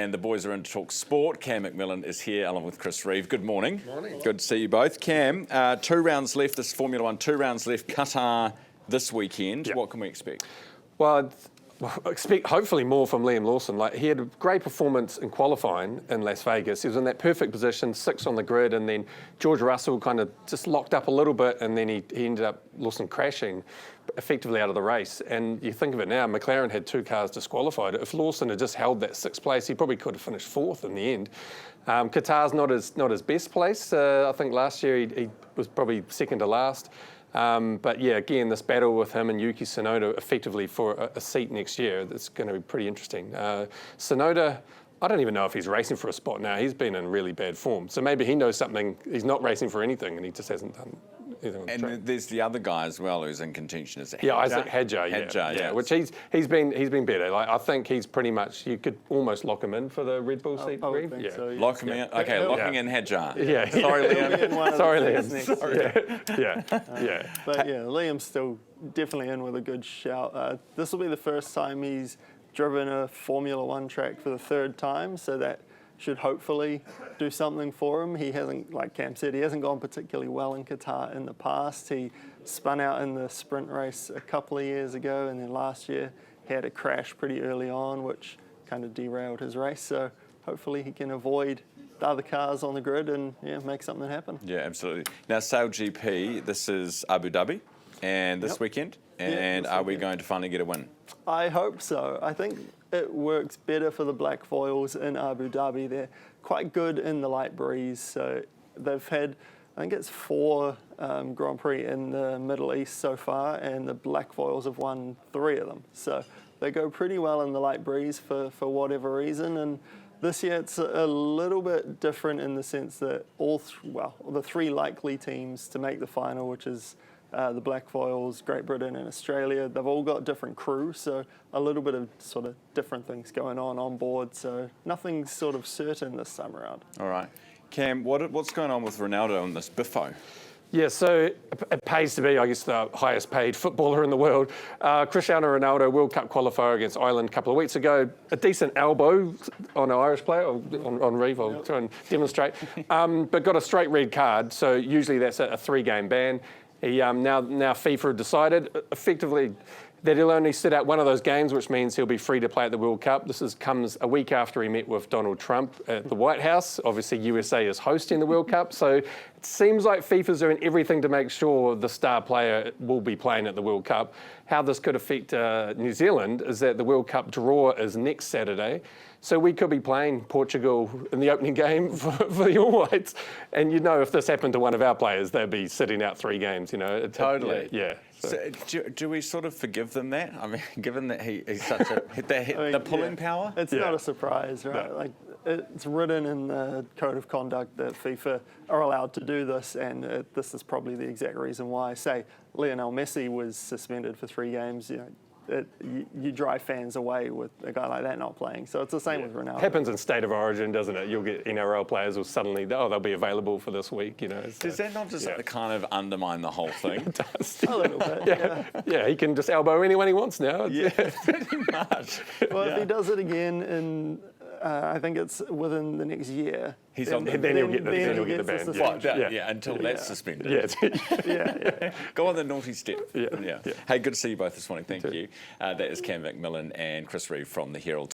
and the boys are in to talk sport. Cam McMillan is here along with Chris Reeve. Good morning. Morning. Good to see you both. Cam, 2 rounds left, this Formula 1, 2 rounds left, Qatar this weekend. Yep. What can we expect? Well, I expect hopefully more from Liam Lawson. Like, he had a great performance in qualifying in Las Vegas. He was in that perfect position, 6th on the grid, and then George Russell kind of just locked up a little bit, and then he ended up, Lawson, crashing effectively out of the race. And you think of it now, McLaren had 2 cars disqualified. If Lawson had just held that 6th place, he probably could have finished 4th in the end. Qatar's not his best place. I think last year he was probably 2nd to last. But yeah, again, this battle with him and Yuki Tsunoda effectively for a seat next year, that's going to be pretty interesting. Tsunoda, I don't even know if he's racing for a spot now. He's been in really bad form. So maybe he knows something. He's not racing for anything and he just hasn't done anything on the track. And there's the other guy as well who's in contention. Is it Hadjar? Yeah, Isaac Hadjar, yeah. Which he's been better. Like, I think he's pretty much, you could almost lock him in for the Red Bull seat. So, yeah. Lock him in. Okay, locking in Hadjar. Yeah. Sorry, Liam. Sorry, Liam. Yeah. But yeah, Liam's still definitely in with a good shout. This will be the first time he's driven a Formula 1 track for the 3rd time, so that should hopefully do something for him. He hasn't, like Cam said, he hasn't gone particularly well in Qatar in the past. He spun out in the sprint race a couple of years ago, and then last year he had a crash pretty early on, which kind of derailed his race. So hopefully he can avoid the other cars on the grid and make something happen. Yeah, absolutely. Now, SailGP, this is Abu Dhabi, and this weekend, and are we going to finally get a win? I hope so. I think it works better for the Black Foils in Abu Dhabi. They're quite good in the light breeze. So they've had, I think it's 4 Grand Prix in the Middle East so far, and the Black Foils have won 3 of them. So they go pretty well in the light breeze for whatever reason. And this year it's a little bit different in the sense that the 3 likely teams to make the final, which is the Black Foils, Great Britain and Australia, they've all got different crews, so a little bit of sort of different things going on board, so nothing's sort of certain this time around. All right. Cam, what's going on with Ronaldo on this Biffo? Yeah, so it pays to be, I guess, the highest paid footballer in the world. Cristiano Ronaldo, World Cup qualifier against Ireland a couple of weeks ago. A decent elbow on an Irish player, on Reeve, I'll try and demonstrate. But got a straight red card, so usually that's a 3-game ban. He now FIFA decided effectively that he'll only sit out one of those games, which means he'll be free to play at the World Cup. This comes a week after he met with Donald Trump at the White House. Obviously, USA is hosting the World Cup, so it seems like FIFA's doing everything to make sure the star player will be playing at the World Cup. How this could affect New Zealand is that the World Cup draw is next Saturday. So we could be playing Portugal in the opening game for the All Whites. And if this happened to one of our players, they'd be sitting out 3 games, Totally. Yeah. So do we sort of forgive them that? I mean, given that he's such the pulling power? It's not a surprise, right? No. Like, it's written in the code of conduct that FIFA are allowed to do this, and this is probably the exact reason why. Say, Lionel Messi was suspended for 3 games, you drive fans away with a guy like that not playing. So it's the same with Ronaldo. Happens in state of origin, doesn't it? You'll get NRL players will suddenly, they'll be available for this week, So. Does that not just kind of undermine the whole thing? It does. A little bit, yeah, he can just elbow anyone he wants now. Yeah, pretty much. Well, if he does it again in, I think it's within the next year. Then he'll get the ban. Until that's suspended. Yeah. Go on the naughty step. Yeah. Hey, good to see you both this morning. Thank you. That is Cam McMillan and Chris Reeve from the Herald.